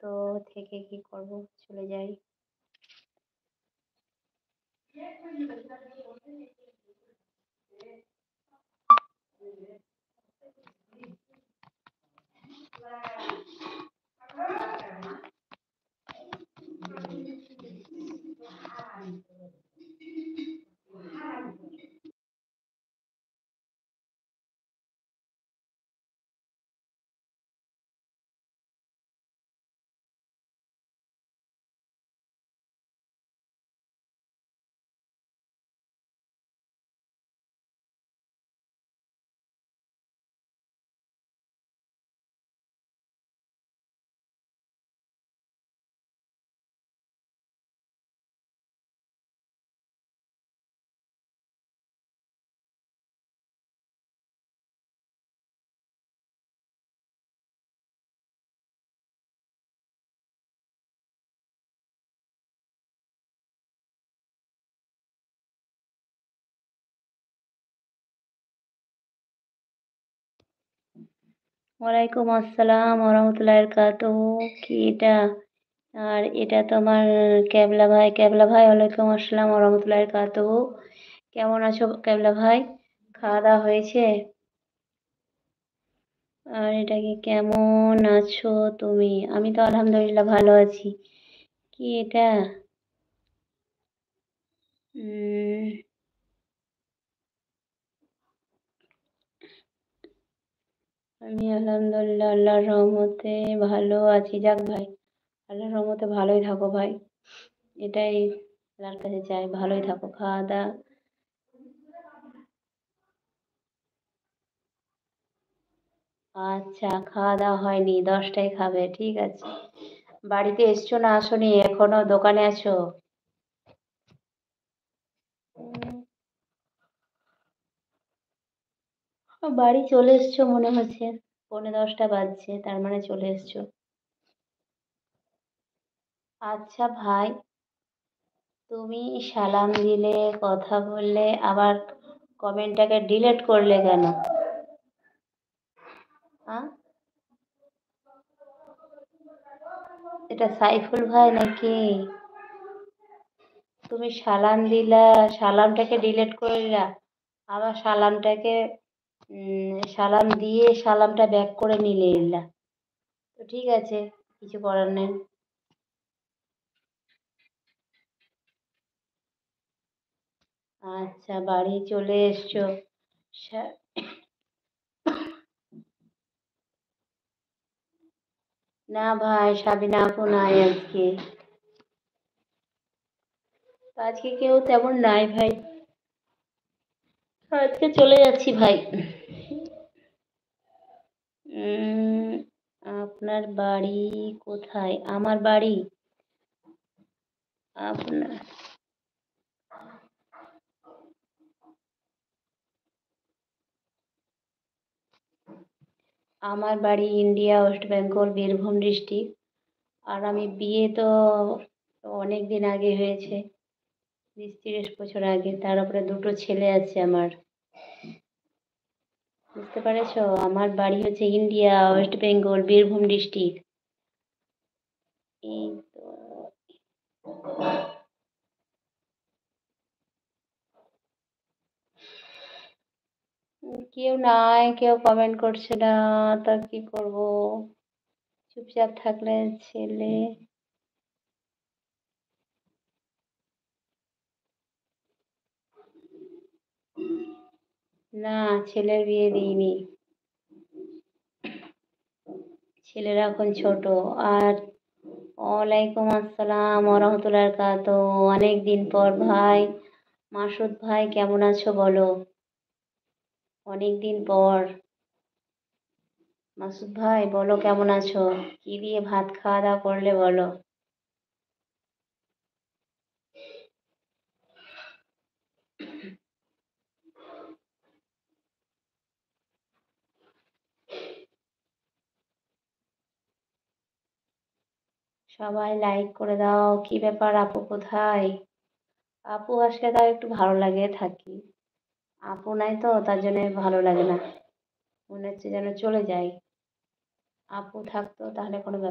তো থেকে কি করব, চলে যাই। ওয়ালাইকুম আসসালাম ওরহমতুল্লাহি বারাকাতুহু। কি এটা? আর এটা তো আমার ক্যাবলা ভাই। ক্যাবলা ভাই, ওয়ালাইকুম আসসালাম ওরহমতুল্লাহি বারাকাতুহু। কেমন আছো ক্যাবলা ভাই? খাওয়া দাওয়া হয়েছে? আর এটা কি, কেমন আছো তুমি? আমি তো আলহামদুলিল্লাহ ভালো আছি। কি এটা? উম, আমি আলহামদুলিল্লাহ আল্লাহর রহমতে ভালো আছি। যাক ভাই, আল্লাহর রহমতে ভালোই থাকো ভাই। এটাই আল্লাহর কাছে চাই, ভালোই থাকো। খাওয়া দাওয়া? আচ্ছা, খাওয়া দাওয়া হয়নি, 10টায় খাবে, ঠিক আছে। বাড়িতে এসছো না আসোনি, এখনো দোকানে আছো? বাড়ি চলে এসছো মনে হচ্ছে। 10:45 বাজছে, তার মানে চলে এসছো। আচ্ছা ভাই, তুমি সালাম দিলে, কথা বললে, আবার কমেন্টটাকে ডিলিট করলে কেন? হ্যাঁ, এটা সাইফুল ভাই নাকি? তুমি সালাম দিলা, সালামটাকে ডিলিট করলা, আবার সালামটাকে সালাম দিয়ে সালামটা ব্যাক করে নিলে এলা। তো ঠিক আছে, কিছু করার নেই। আচ্ছা, বাড়ি চলে এসছো। সা- না ভাই, সাবিনা আপু নাই আজকে। আজকে কেউ তেমন নাই ভাই। আজকে চলে যাচ্ছি ভাই। উম, আপনার বাড়ি কোথায়? আমার বাড়ি, আপনার আমার বাড়ি India, West Bengal, Birbhum district. আর আমি বিয়ে তো অনেক দিন আগে হয়েছে, 20-30 বছর আগে। তার উপরে দুটো ছেলে আছে আমার। বুঝতে পেরেছো? আমার বাড়ি হচ্ছে India, West Bengal, Birbhum district. এই তো। কেউ নাই, কেউ কমেন্ট করছে না। তা কি করব? চুপচাপ থাকলে ছেলে। না, ছেলের বিয়ে দিইনি। ছেলেরা এখন ছোট। আর ওয়ালাইকুম আসসালাম ওরহমতুল্লাহ বারাকাতুহু। অনেক দিন পর ভাই। মাসুদ ভাই, কেমন আছো বলো? অনেক দিন পর। মাসুদ ভাই বলো, কেমন আছো? কি দিয়ে ভাত খাওয়া দাওয়া করলে বলো? সবাই লাইক করে দাও। কি ব্যাপার, আপু কোথায়? আপু আসলে তাও একটু ভালো লাগে থাকি। আপু নাই তো, তার জন্য ভালো লাগে না। মনে হচ্ছে যেন চলে যাই। আপু থাকতো তাহলে কোনো ব্যাপার